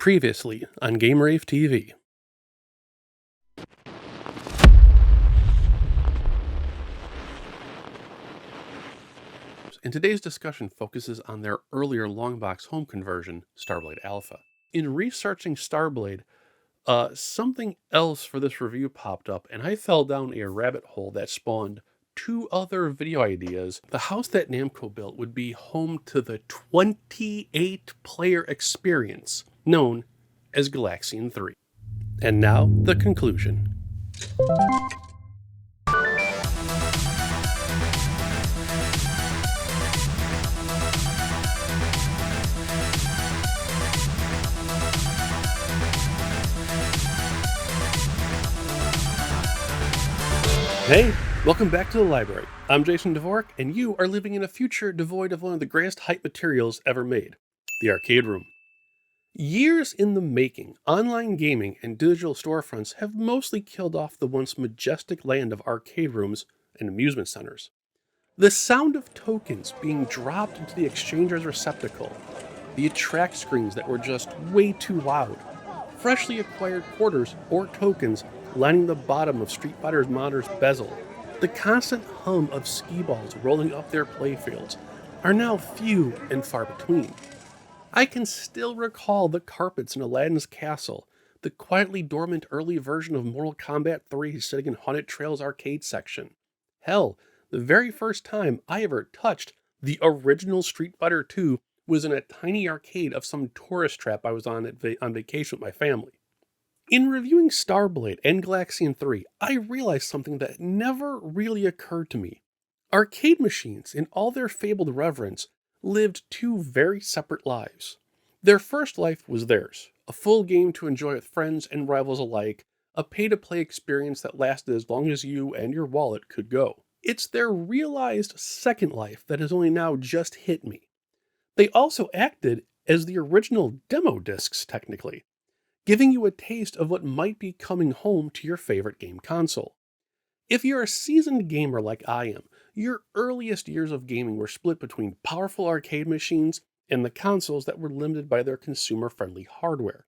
Previously on Game-Rave TV. And today's discussion focuses on their earlier Longbox home conversion, Starblade Alpha. In researching Starblade, something else for this review popped up, and I fell down a rabbit hole that spawned two other video ideas. The house that Namco built would be home to the 28-player experience known as Galaxian 3. And now, the conclusion. Hey, welcome back to the library. I'm Jason Dvorak, and you are living in a future devoid of one of the greatest hype materials ever made, the arcade room. Years in the making, online gaming and digital storefronts have mostly killed off the once majestic land of arcade rooms and amusement centers. The sound of tokens being dropped into the exchanger's receptacle, the attract screens that were just way too loud, freshly acquired quarters or tokens lining the bottom of Street Fighter's monitor's bezel, the constant hum of skee balls rolling up their playfields are now few and far between. I can still recall the carpets in Aladdin's castle, the quietly dormant early version of Mortal Kombat 3 sitting in Haunted Trail's arcade section. Hell, the very first time I ever touched the original Street Fighter 2 was in a tiny arcade of some tourist trap I was on on vacation with my family. In reviewing Starblade and Galaxian 3, I realized something that never really occurred to me. Arcade machines, in all their fabled reverence, lived two very separate lives. Their first life was theirs, a full game to enjoy with friends and rivals alike, a pay-to-play experience that lasted as long as you and your wallet could go. It's their realized second life that has only now just hit me. They also acted as the original demo discs, technically, giving you a taste of what might be coming home to your favorite game console. If you're a seasoned gamer like I am, your earliest years of gaming were split between powerful arcade machines and the consoles that were limited by their consumer-friendly hardware.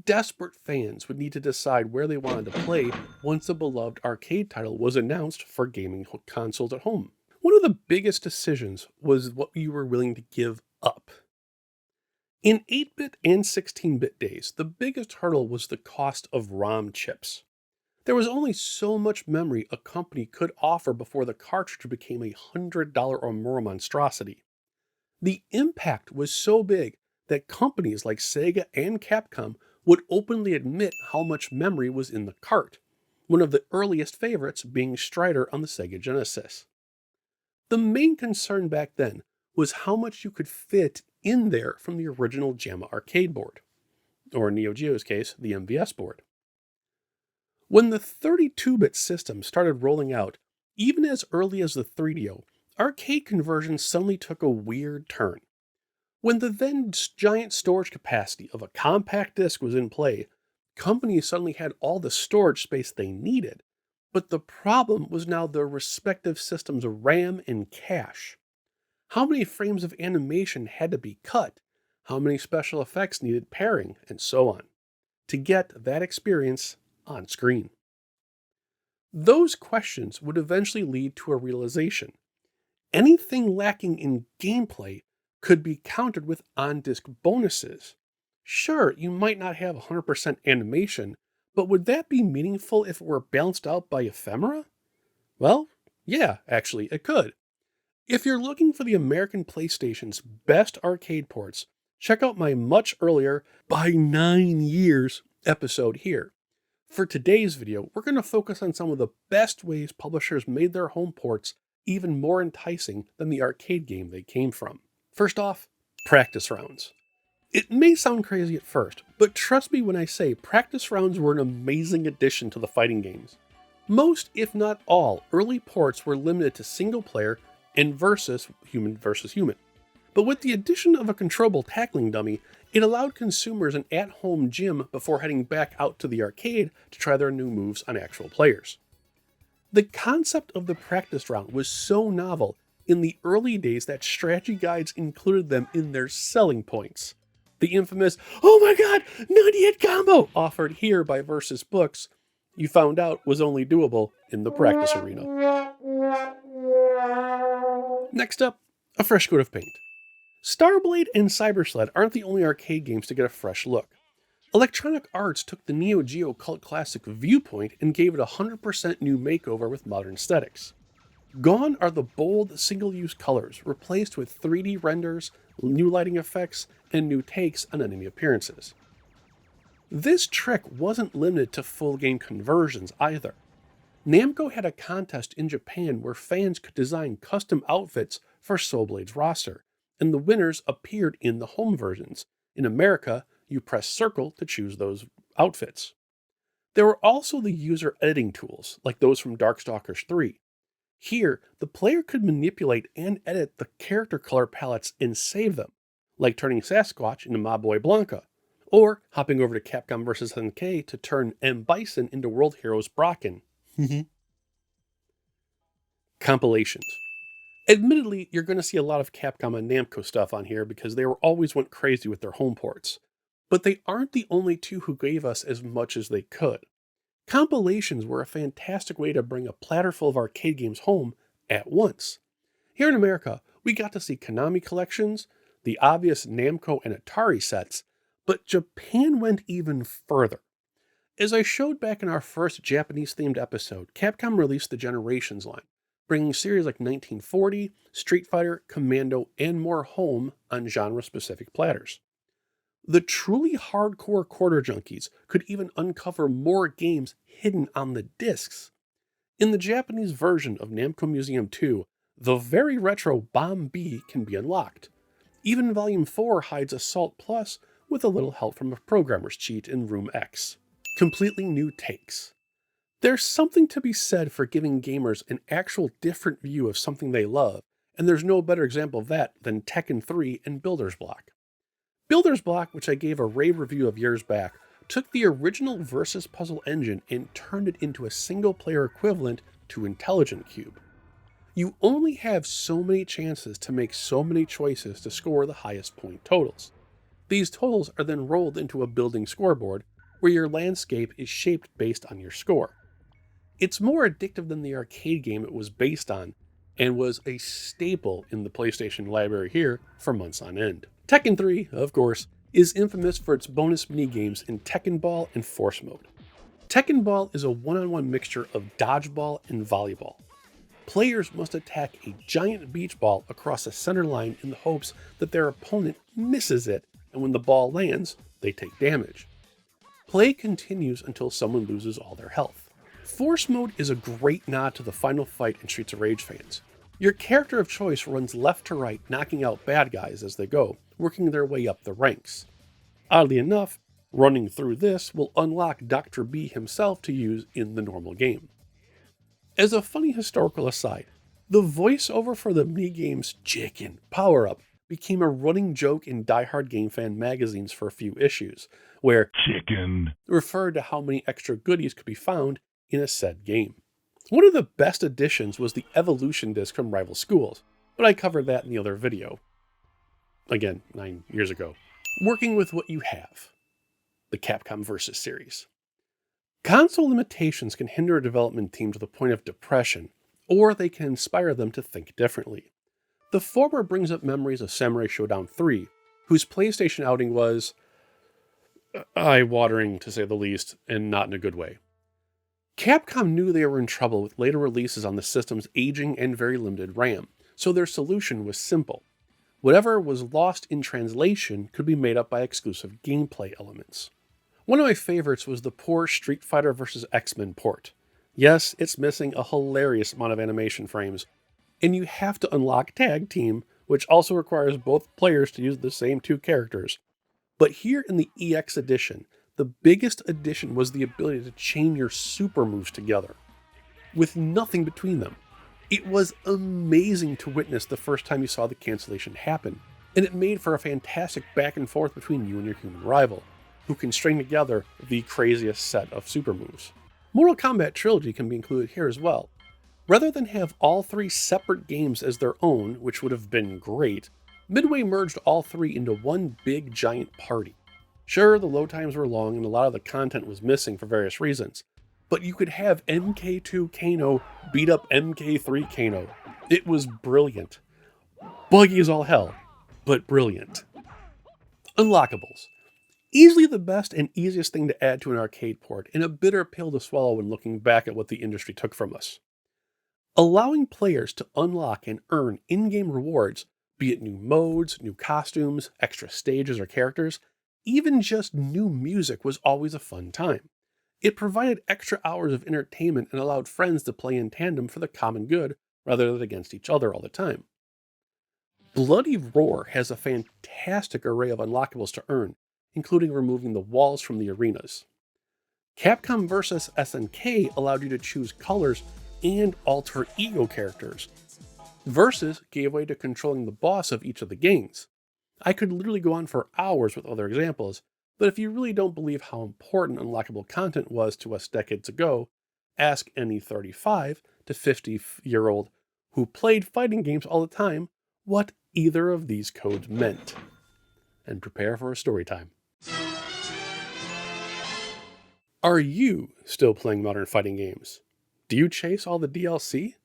Desperate fans would need to decide where they wanted to play once a beloved arcade title was announced for gaming consoles at home. One of the biggest decisions was what you were willing to give up. In 8-bit and 16-bit days, the biggest hurdle was the cost of ROM chips. There was only so much memory a company could offer before the cartridge became a $100 or more monstrosity. The impact was so big that companies like Sega and Capcom would openly admit how much memory was in the cart, one of the earliest favorites being Strider on the Sega Genesis. The main concern back then was how much you could fit in there from the original JAMA arcade board, or in Neo Geo's case, the MVS board. When the 32-bit system started rolling out, even as early as the 3DO, arcade conversion suddenly took a weird turn. When the then giant storage capacity of a compact disc was in play, companies suddenly had all the storage space they needed, but the problem was now their respective systems of RAM and cache. How many frames of animation had to be cut, how many special effects needed pairing, and so on, to get that experience on screen. Those questions would eventually lead to a realization. Anything lacking in gameplay could be countered with on-disc bonuses. Sure, you might not have 100% animation, but would that be meaningful if it were balanced out by ephemera? Well, yeah, actually, it could. If you're looking for the American PlayStation's best arcade ports, check out my much earlier, by 9 years, episode here. For today's video, we're going to focus on some of the best ways publishers made their home ports even more enticing than the arcade game they came from. First off, practice rounds. It may sound crazy at first, but trust me when I say practice rounds were an amazing addition to the fighting games. Most, if not all, early ports were limited to single player and human versus human. But with the addition of a controllable tackling dummy, it allowed consumers an at-home gym before heading back out to the arcade to try their new moves on actual players. The concept of the practice round was so novel in the early days that strategy guides included them in their selling points. The infamous, "Oh my god, 90-hit combo," offered here by Versus Books, you found out was only doable in the practice arena. Next up, a fresh coat of paint. Starblade and Cybersled aren't the only arcade games to get a fresh look. Electronic Arts took the Neo Geo cult classic Viewpoint and gave it a 100% new makeover with modern aesthetics. Gone are the bold, single-use colors, replaced with 3D renders, new lighting effects, and new takes on enemy appearances. This trick wasn't limited to full-game conversions either. Namco had a contest in Japan where fans could design custom outfits for Soul Blade's roster, and the winners appeared in the home versions. In America, you press circle to choose those outfits. There were also the user editing tools, like those from Darkstalkers 3. Here, the player could manipulate and edit the character color palettes and save them, like turning Sasquatch into My Boy Blanca, or hopping over to Capcom vs. NK to turn M. Bison into World Heroes Bracken. Compilations. Admittedly, you're going to see a lot of Capcom and Namco stuff on here because they always went crazy with their home ports. But they aren't the only two who gave us as much as they could. Compilations were a fantastic way to bring a platter full of arcade games home at once. Here in America, we got to see Konami collections, the obvious Namco and Atari sets, but Japan went even further. As I showed back in our first Japanese-themed episode, Capcom released the Generations line, bringing series like 1940, Street Fighter, Commando, and more home on genre-specific platters. The truly hardcore quarter junkies could even uncover more games hidden on the discs. In the Japanese version of Namco Museum 2, the very retro Bomb B can be unlocked. Even Volume 4 hides Assault Plus with a little help from a programmer's cheat in Room X. Completely new takes. There's something to be said for giving gamers an actual different view of something they love, and there's no better example of that than Tekken 3 and Builder's Block. Builder's Block, which I gave a rave review of years back, took the original Versus puzzle engine and turned it into a single-player equivalent to Intelligent Cube. You only have so many chances to make so many choices to score the highest point totals. These totals are then rolled into a building scoreboard, where your landscape is shaped based on your score. It's more addictive than the arcade game it was based on, and was a staple in the PlayStation library here for months on end. Tekken 3, of course, is infamous for its bonus minigames in Tekken Ball and Force Mode. Tekken Ball is a one-on-one mixture of dodgeball and volleyball. Players must attack a giant beach ball across a center line in the hopes that their opponent misses it, and when the ball lands, they take damage. Play continues until someone loses all their health. Force Mode is a great nod to the final fight in Streets of Rage fans. Your character of choice runs left to right, knocking out bad guys as they go, working their way up the ranks. Oddly enough, running through this will unlock Dr. B himself to use in the normal game. As a funny historical aside, the voiceover for the minigame's chicken power-up became a running joke in Die Hard Game Fan magazines for a few issues, where chicken referred to how many extra goodies could be found in a said game. One of the best additions was the Evolution disc from Rival Schools, but I covered that in the other video. Again, 9 years ago. Working with what you have. The Capcom Versus series. Console limitations can hinder a development team to the point of depression, or they can inspire them to think differently. The former brings up memories of Samurai Shodown 3, whose PlayStation outing was eye-watering to say the least, and not in a good way. Capcom knew they were in trouble with later releases on the system's aging and very limited RAM, so their solution was simple. Whatever was lost in translation could be made up by exclusive gameplay elements. One of my favorites was the poor Street Fighter vs. X-Men port. Yes, it's missing a hilarious amount of animation frames, and you have to unlock Tag Team, which also requires both players to use the same two characters. But here in the EX edition, the biggest addition was the ability to chain your super moves together, with nothing between them. It was amazing to witness the first time you saw the cancellation happen, and it made for a fantastic back and forth between you and your human rival, who can string together the craziest set of super moves. Mortal Kombat Trilogy can be included here as well. Rather than have all three separate games as their own, which would have been great, Midway merged all three into one big giant party. Sure, the load times were long and a lot of the content was missing for various reasons, but you could have MK2 Kano beat up MK3 Kano. It was brilliant. Buggy as all hell, but brilliant. Unlockables. Easily the best and easiest thing to add to an arcade port, and a bitter pill to swallow when looking back at what the industry took from us. Allowing players to unlock and earn in-game rewards, be it new modes, new costumes, extra stages or characters, even just new music was always a fun time. It provided extra hours of entertainment and allowed friends to play in tandem for the common good rather than against each other all the time. Bloody Roar has a fantastic array of unlockables to earn, including removing the walls from the arenas. Capcom vs. SNK allowed you to choose colors and alter ego characters. Versus gave way to controlling the boss of each of the games. I could literally go on for hours with other examples, but if you really don't believe how important unlockable content was to us decades ago, ask any 35 to 50-year-old who played fighting games all the time what either of these codes meant. And prepare for a story time. Are you still playing modern fighting games? Do you chase all the DLC?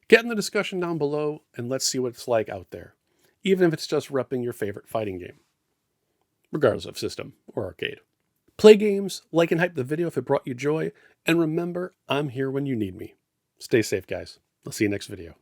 Get in the discussion down below and let's see what it's like out there, even if it's just repping your favorite fighting game, regardless of system or arcade. Play games, like and hype the video if it brought you joy, and remember, I'm here when you need me. Stay safe, guys. I'll see you next video.